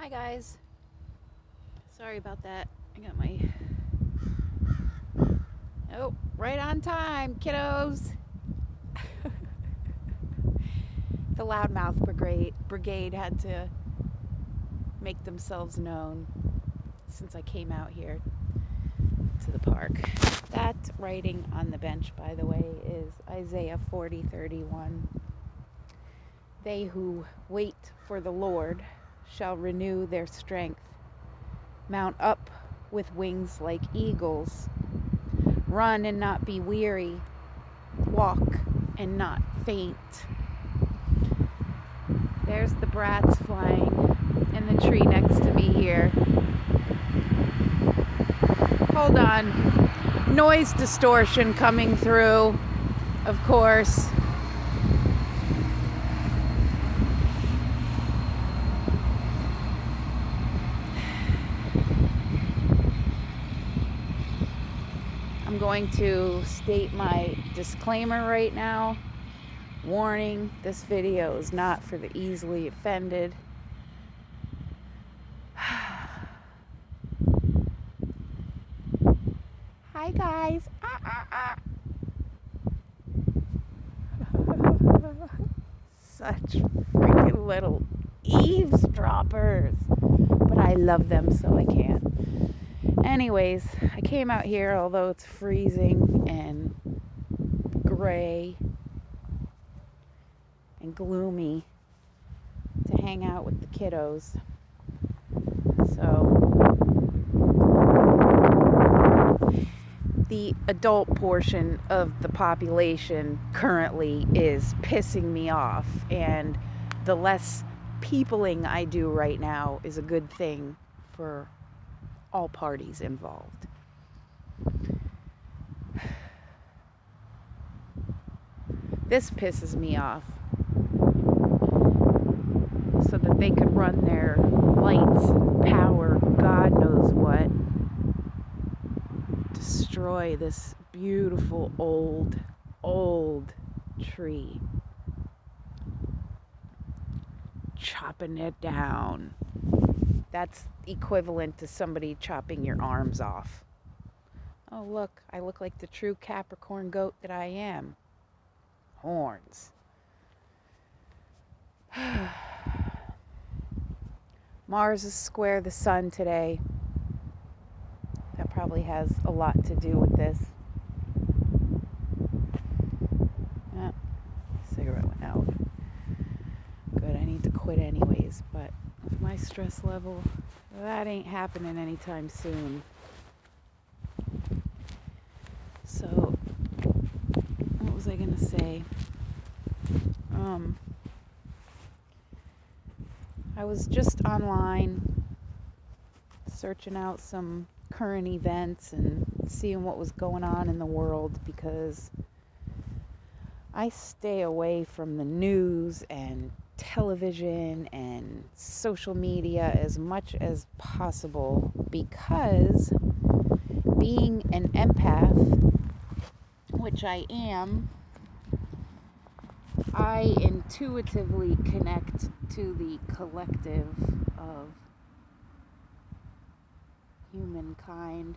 Hi guys. Sorry about that. I got my right on time, kiddos. The loudmouth brigade had to make themselves known since I came out here to the park. That writing on the bench, by the way, is Isaiah 40:31. They who wait for the Lord shall renew their strength, mount up with wings like eagles, run and not be weary, walk and not faint. There's the brats flying in the tree next to me here. Hold on. Noise distortion coming through, of course. I'm going to state my disclaimer right now. Warning, this video is not for the easily offended. Hi guys. Such freaking little eavesdroppers. But I love them, so I can't. Anyways, I came out here, although it's freezing and gray and gloomy, to hang out with the kiddos. So the adult portion of the population currently is pissing me off, and the less peopling I do right now is a good thing for all parties involved. This pisses me off so that they could run their lights, power, God knows what, destroy this beautiful old tree, chopping it down. That's equivalent to somebody chopping your arms off. Oh look, I look like the true Capricorn goat that I am. Horns. Mars is square the sun today. That probably has a lot to do with this. Cigarette went out. Good, I need to quit anyways, but with my stress level, that ain't happening anytime soon. So, what was I gonna say? I was just online searching out some current events and seeing what was going on in the world, because I stay away from the news and television and social media as much as possible, because being an empath, which I am, I intuitively connect to the collective of humankind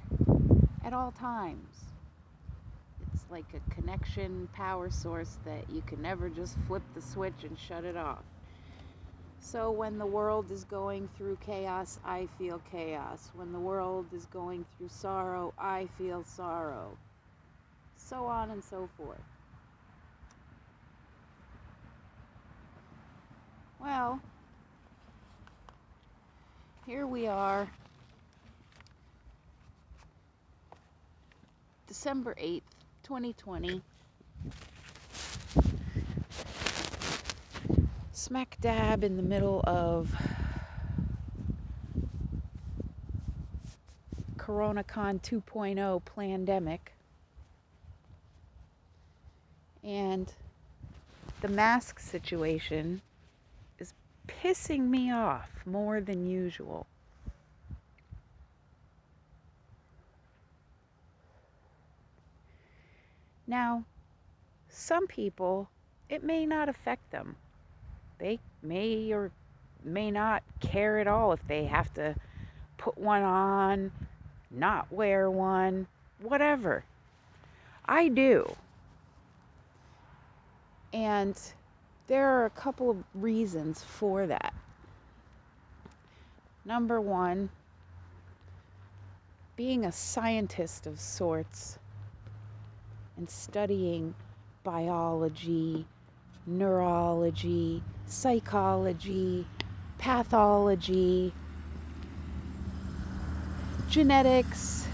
at all times. It's like a connection power source that you can never just flip the switch and shut it off. So when the world is going through chaos, I feel chaos. When the world is going through sorrow, I feel sorrow. So on and so forth. Well, here we are, December 8th, 2020. Smack dab in the middle of CoronaCon 2.0 pandemic. And the mask situation is pissing me off more than usual. Now, some people, it may not affect them. They may or may not care at all if they have to put one on, not wear one, whatever. I do. And there are a couple of reasons for that. Number one, being a scientist of sorts and studying biology, neurology, psychology, pathology, genetics,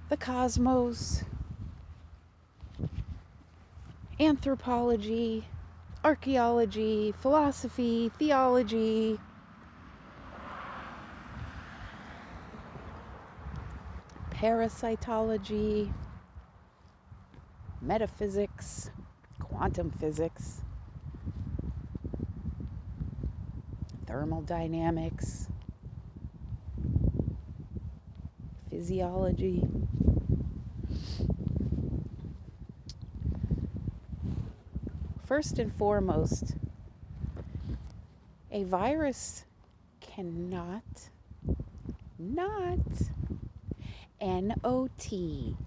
the cosmos, anthropology, archaeology, philosophy, theology, parasitology, metaphysics, quantum physics, thermodynamics, physiology. First and foremost, a virus cannot, N-O-T,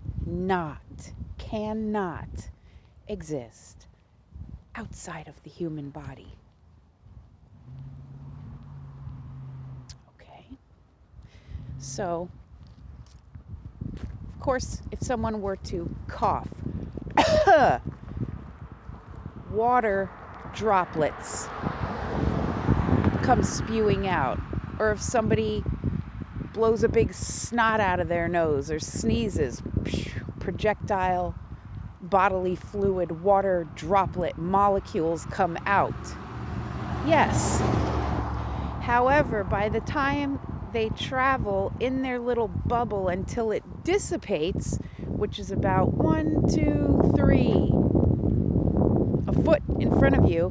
cannot exist outside of the human body. Okay? So, of course, if someone were to cough, water droplets come spewing out. Or if somebody blows a big snot out of their nose or sneezes, projectile bodily fluid, water droplet molecules come out. Yes. However, by the time they travel in their little bubble until it dissipates, which is about 1, 2, 3, a foot in front of you,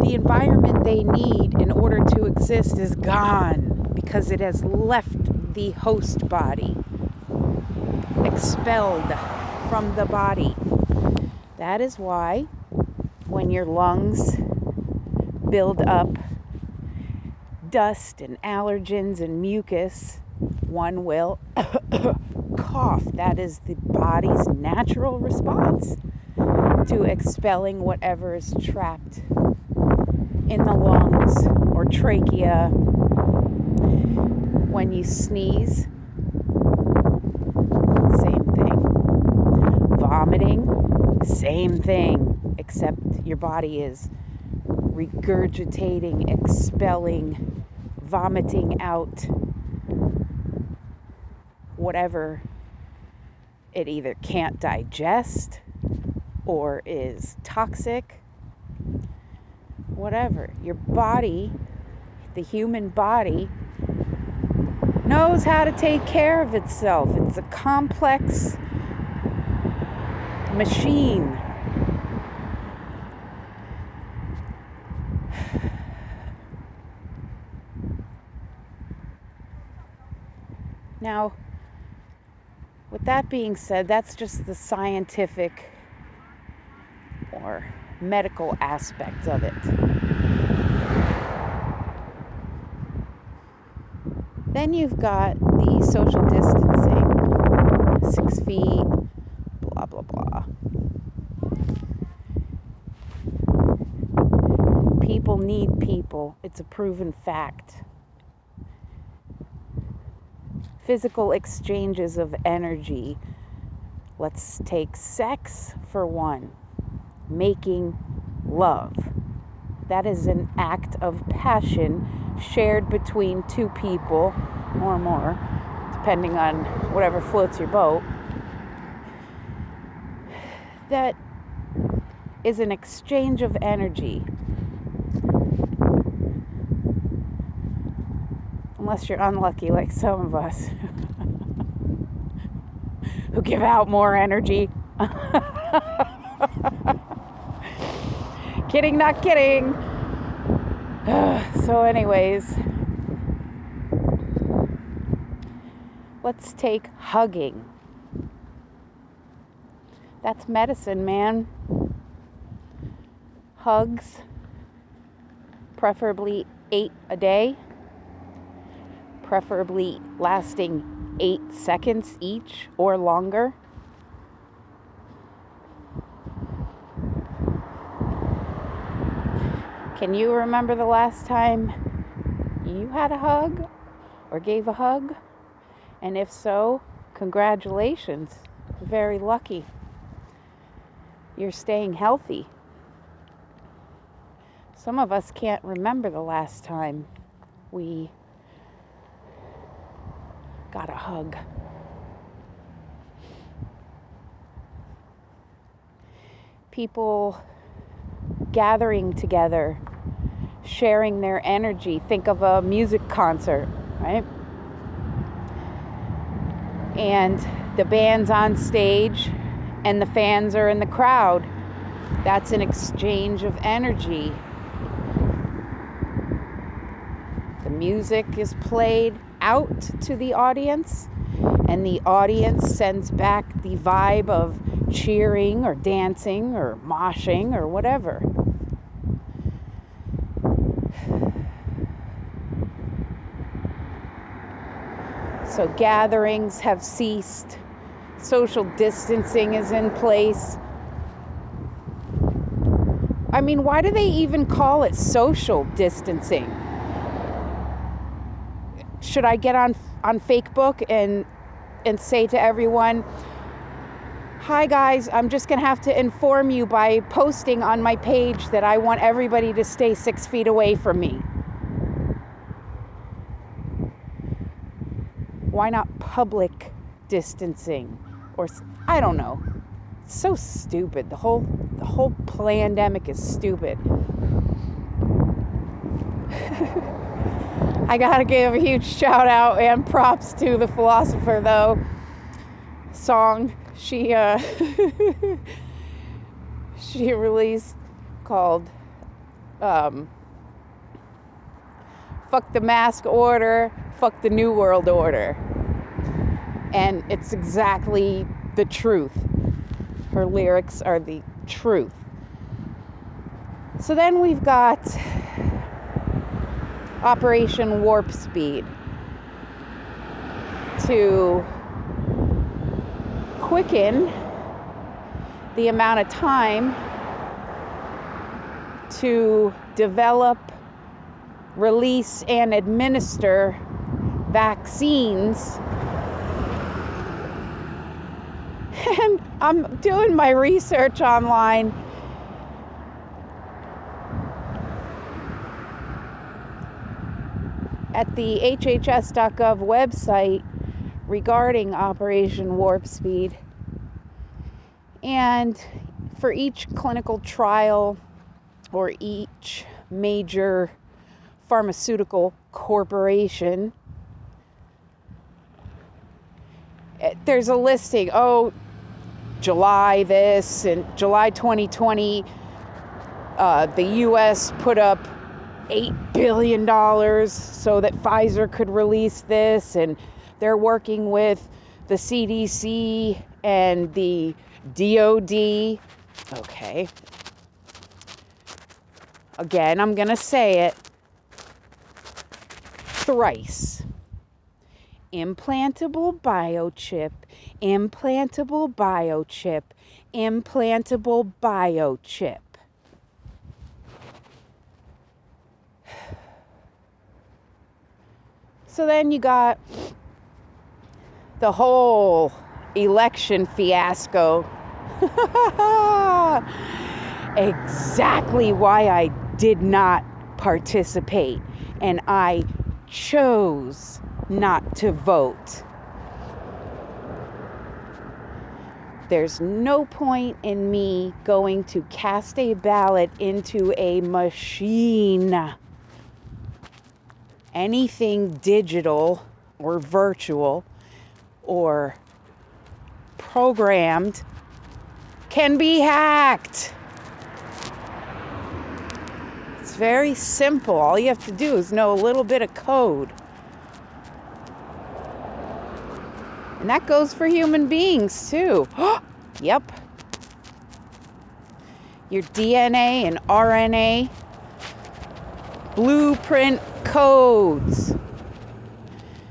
the environment they need in order to exist is gone because it has left the host body, expelled from the body. That is why when your lungs build up dust and allergens and mucus, one will cough. That is the body's natural response to expelling whatever is trapped in the lungs or trachea. When you sneeze, same thing. Vomiting, same thing, except your body is regurgitating, expelling, vomiting out whatever it either can't digest or is toxic. Whatever. Your body, the human body, knows how to take care of itself. It's a complex machine. Now, with that being said, that's just the scientific or medical aspect of it. Then you've got the social distancing, 6 feet, blah, blah, blah. People need people. It's a proven fact. Physical exchanges of energy. Let's take sex for one. Making love. That is an act of passion shared between two people or more, depending on whatever floats your boat. That is an exchange of energy. Unless you're unlucky like some of us who give out more energy. Kidding, not kidding. So anyways, let's take hugging. That's medicine, man. Hugs, preferably 8 a day, preferably lasting 8 seconds each or longer. Can you remember the last time you had a hug or gave a hug? And if so, congratulations. Very lucky. You're staying healthy. Some of us can't remember the last time we got a hug. People gathering together, sharing their energy. Think of a music concert, right? And the band's on stage and the fans are in the crowd. That's an exchange of energy. The music is played out to the audience, and the audience sends back the vibe of cheering or dancing or moshing or whatever. So gatherings have ceased. Social distancing is in place. I mean, why do they even call it social distancing? Should I get on Facebook and say to everyone, hi guys, I'm just going to have to inform you by posting on my page that I want everybody to stay 6 feet away from me. Why not public distancing? Or I don't know. It's so stupid. The whole pandemic is stupid. I gotta give a huge shout out and props to the Philosopher though. Song she released called Fuck the Mask Order, Fuck the New World Order. And it's exactly the truth. Her lyrics are the truth. So then we've got Operation Warp Speed to quicken the amount of time to develop, release, and administer vaccines. And I'm doing my research online. At the HHS.gov website regarding Operation Warp Speed. And for each clinical trial or each major pharmaceutical corporation, there's a listing. Oh, July this and July 2020, the U.S. put up $8 billion so that Pfizer could release this, and they're working with the CDC and the DOD. Okay. Again, I'm going to say it thrice. Implantable biochip, implantable biochip, implantable biochip. So then you got the whole election fiasco. Exactly why I did not participate, and I chose not to vote. There's no point in me going to cast a ballot into a machine. Anything digital or virtual or programmed can be hacked. It's very simple. All you have to do is know a little bit of code. And that goes for human beings too. Yep. your DNA and RNA blueprint codes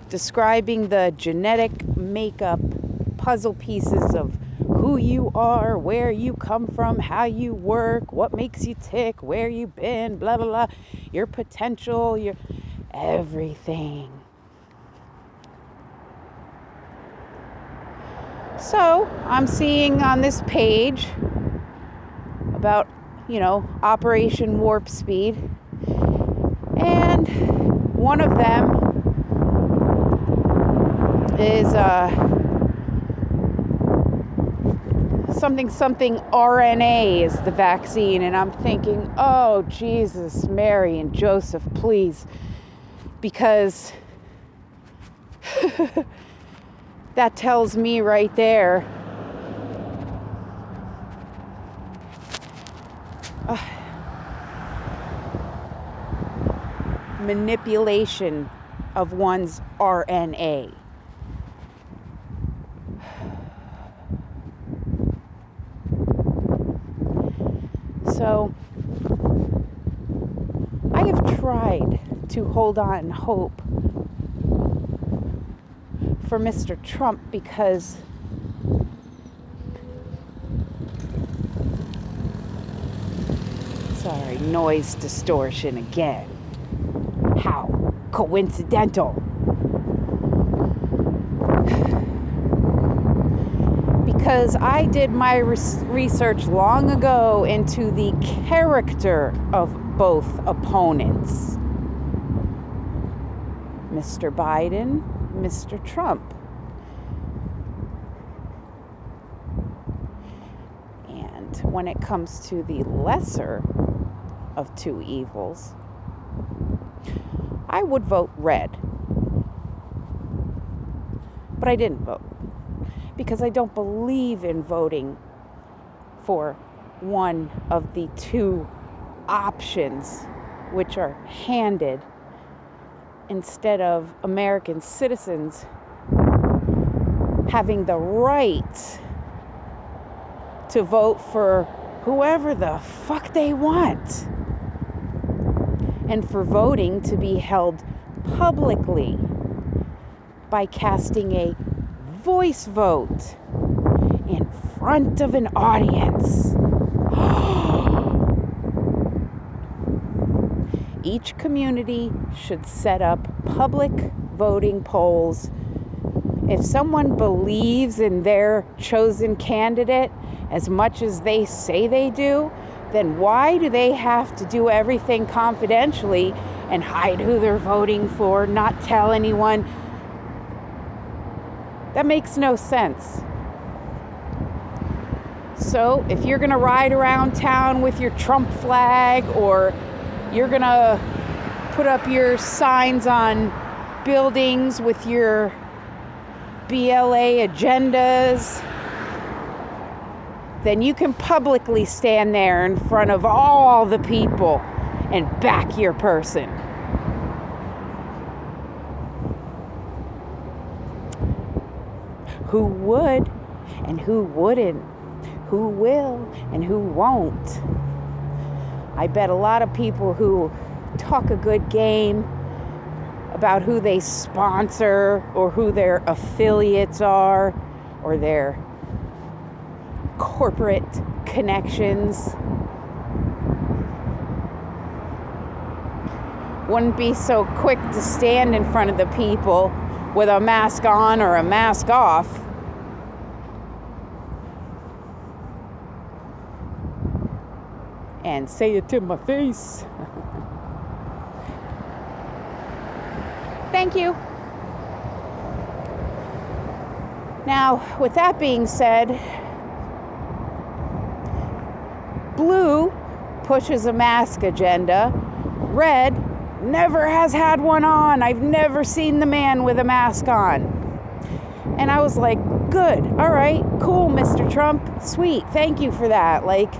describing the genetic makeup puzzle pieces of who you are, where you come from, how you work, what makes you tick, where you've been, blah, blah, blah, your potential, your everything. So I'm seeing on this page about, Operation Warp Speed. And one of them is something RNA is the vaccine. And I'm thinking, oh, Jesus, Mary, and Joseph, please. Because that tells me right there manipulation of one's RNA. So I have tried to hold on hope for Mr. Trump because sorry, noise distortion again. How coincidental. Because I did my research long ago into the character of both opponents. Mr. Biden, Mr. Trump. And when it comes to the lesser of two evils, I would vote red. But I didn't vote because I don't believe in voting for one of the two options which are handed instead of American citizens having the right to vote for whoever the fuck they want. And for voting to be held publicly by casting a voice vote in front of an audience. Each community should set up public voting polls. If someone believes in their chosen candidate as much as they say they do, then why do they have to do everything confidentially and hide who they're voting for, not tell anyone? That makes no sense. So if you're going to ride around town with your Trump flag, or you're going to put up your signs on buildings with your BLA agendas, then you can publicly stand there in front of all the people and back your person. Who would and who wouldn't? Who will and who won't? I bet a lot of people who talk a good game about who they sponsor or who their affiliates are or their corporate connections wouldn't be so quick to stand in front of the people with a mask on or a mask off and say it to my face. Thank you. Now, with that being said, blue pushes a mask agenda. Red never has had one on. I've never seen the man with a mask on. And I was like, good. All right, cool, Mr. Trump. Sweet. Thank you for that. Like,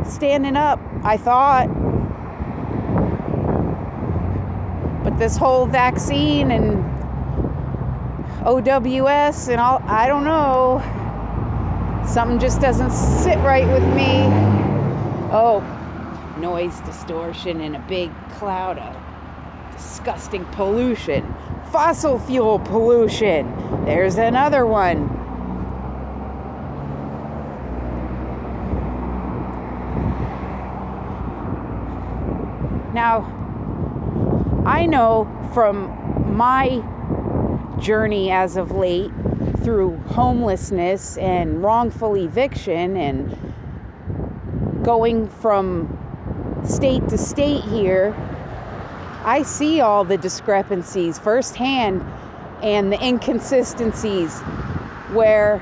standing up, I thought. But this whole vaccine and OWS and all, I don't know. Something just doesn't sit right with me. Oh, noise distortion and a big cloud of disgusting pollution. Fossil fuel pollution. There's another one. Now, I know from my journey as of late through homelessness and wrongful eviction and going from state to state here, I see all the discrepancies firsthand and the inconsistencies where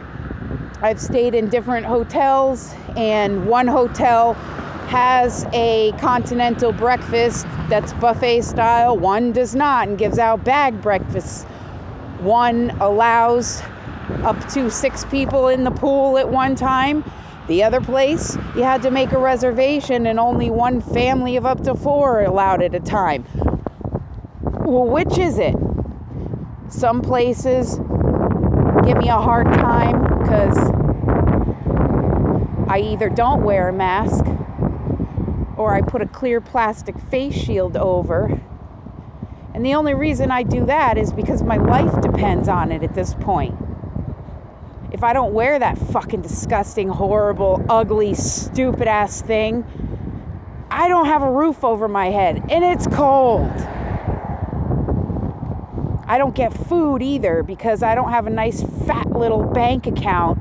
I've stayed in different hotels, and one hotel has a continental breakfast that's buffet style, one does not and gives out bag breakfasts. One allows up to 6 people in the pool at one time. The other place, you had to make a reservation and only one family of up to 4 allowed at a time. Well, which is it? Some places give me a hard time because I either don't wear a mask or I put a clear plastic face shield over. And the only reason I do that is because my life depends on it at this point. If I don't wear that fucking disgusting, horrible, ugly, stupid ass thing, I don't have a roof over my head and it's cold. I don't get food either because I don't have a nice fat little bank account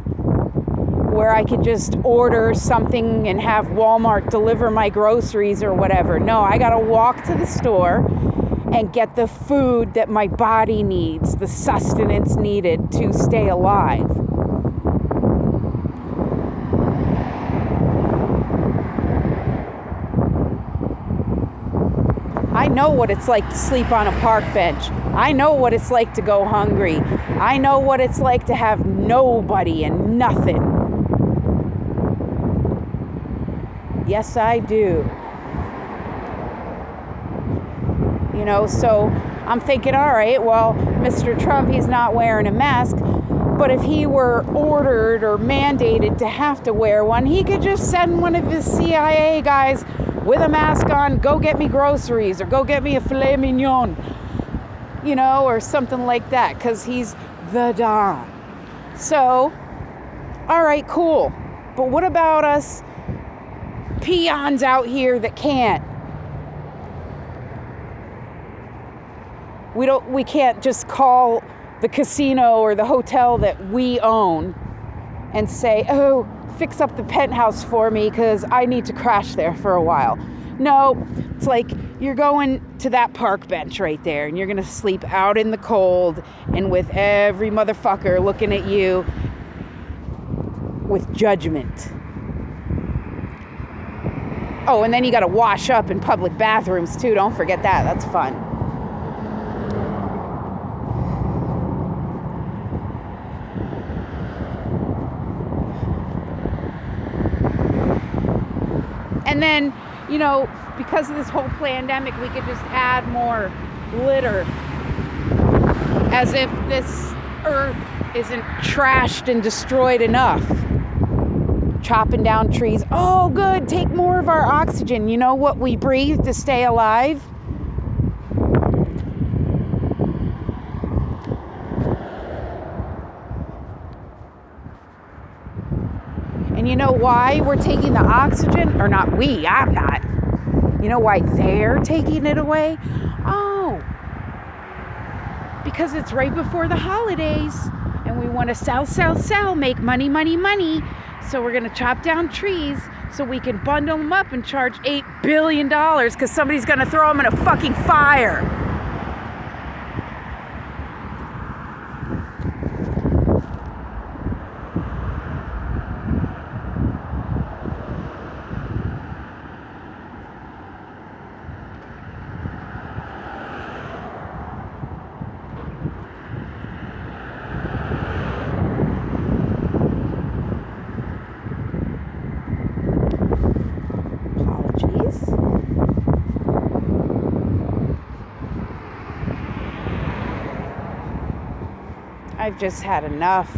where I could just order something and have Walmart deliver my groceries or whatever. No, I gotta walk to the store and get the food that my body needs, the sustenance needed to stay alive. I know what it's like to sleep on a park bench. I know what it's like to go hungry. I know what it's like to have nobody and nothing. Yes, I do. You know, so I'm thinking, all right, well, Mr. Trump, he's not wearing a mask, but if he were ordered or mandated to have to wear one, he could just send one of his CIA guys with a mask on, go get me groceries or go get me a filet mignon, you know, or something like that, because he's the Don. So, all right, cool. But what about us peons out here that can't? We can't just call the casino or the hotel that we own and say, oh, fix up the penthouse for me because I need to crash there for a while. No, it's like you're going to that park bench right there and you're going to sleep out in the cold and with every motherfucker looking at you with judgment. Oh, and then you got to wash up in public bathrooms too. Don't forget that. That's fun. And then, you know, because of this whole pandemic, we could just add more litter. As if this earth isn't trashed and destroyed enough. Chopping down trees. Oh, good. Take more of our oxygen. You know what we breathe to stay alive? And you know why we're taking the oxygen? Or not we, I'm not. You know why they're taking it away? Oh, because it's right before the holidays. And we want to sell, make money. So we're going to chop down trees so we can bundle them up and charge $8 billion because somebody's going to throw them in a fucking fire. I've just had enough.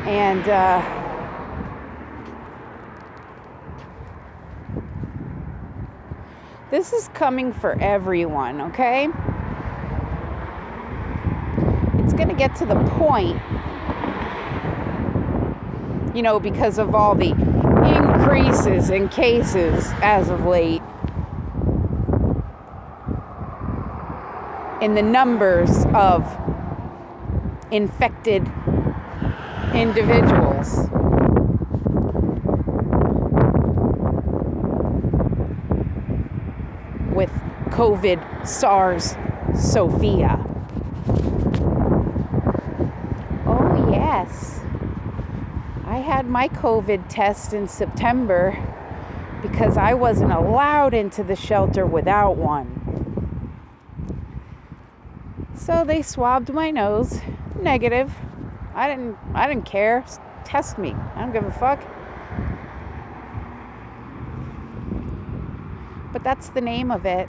And This is coming for everyone, okay? It's going to get to the point, because of all the increases in cases as of late, in the numbers of infected individuals. With COVID SARS Sophia. Oh yes, I had my COVID test in September because I wasn't allowed into the shelter without one. So they swabbed my nose, negative. I didn't care. Test me. I don't give a fuck. But that's the name of it.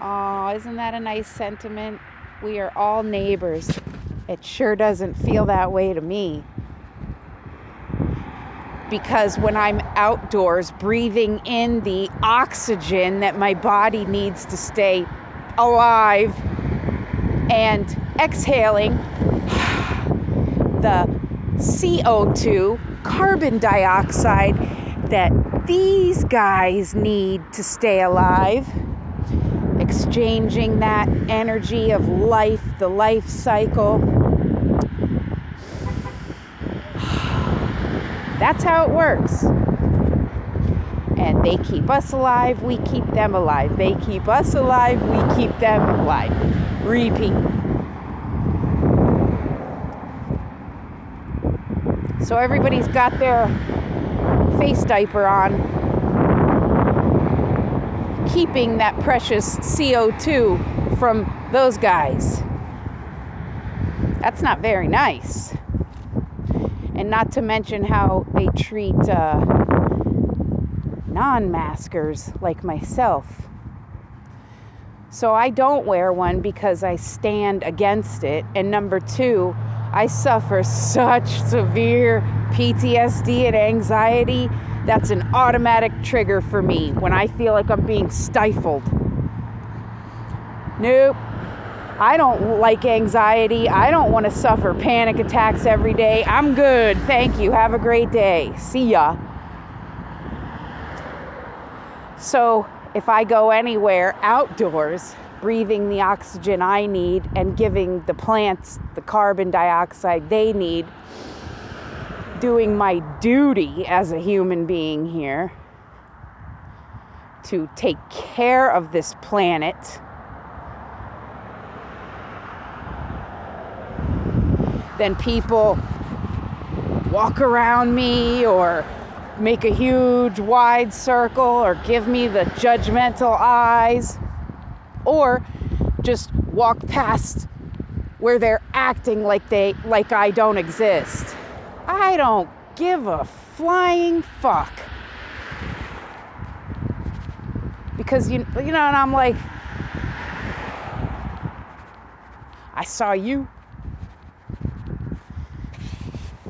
Oh, isn't that a nice sentiment? We are all neighbors. It sure doesn't feel that way to me. Because when I'm outdoors breathing in the oxygen that my body needs to stay alive and exhaling the CO2, carbon dioxide, that these guys need to stay alive, exchanging that energy of life, the life cycle. That's how it works. And they keep us alive, we keep them alive. They keep us alive, we keep them alive. Repeat. So everybody's got their face diaper on, keeping that precious CO2 from those guys. That's not very nice. And not to mention how they treat non-maskers like myself. So I don't wear one because I stand against it. And number two, I suffer such severe PTSD and anxiety. That's an automatic trigger for me when I feel like I'm being stifled. Nope. I don't like anxiety. I don't want to suffer panic attacks every day. I'm good. Thank you. Have a great day. See ya. So if I go anywhere outdoors, breathing the oxygen I need and giving the plants the carbon dioxide they need, doing my duty as a human being here to take care of this planet, then people walk around me or make a huge wide circle or give me the judgmental eyes or just walk past where they're acting like I don't exist. I don't give a flying fuck. Because you know, and I'm like, I saw you.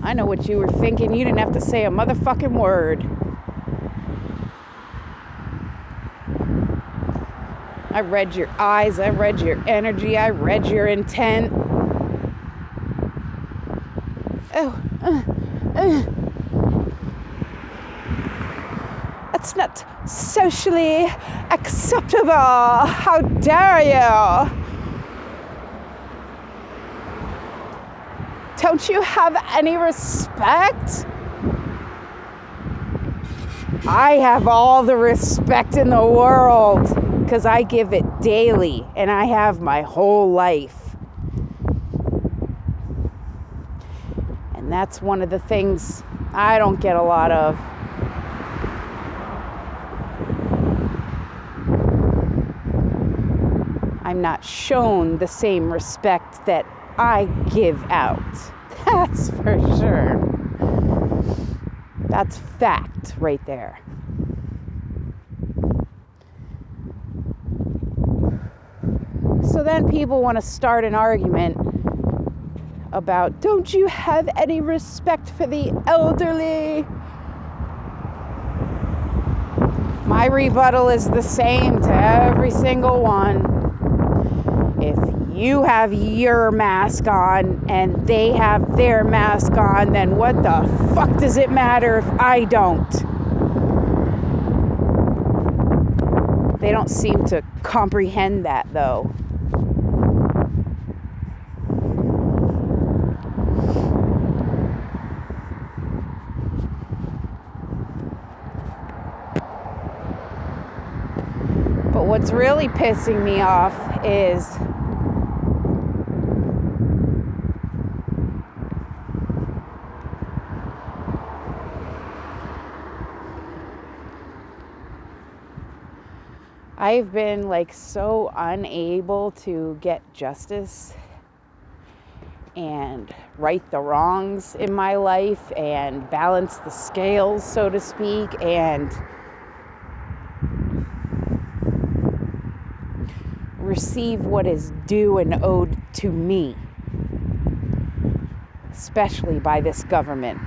I know what you were thinking. You didn't have to say a motherfucking word. I read your eyes. I read your energy. I read your intent. That's not socially acceptable. How dare you? Don't you have any respect? I have all the respect in the world because I give it daily and I have my whole life. And that's one of the things I don't get a lot of. I'm not shown the same respect that I give out. That's for sure. That's fact right there. So then people want to start an argument about, don't you have any respect for the elderly? My rebuttal is the same to every single one. If you have your mask on and they have their mask on, then what the fuck does it matter if I don't? They don't seem to comprehend that, though. But what's really pissing me off is I've been like so unable to get justice and right the wrongs in my life and balance the scales, so to speak, and receive what is due and owed to me, especially by this government.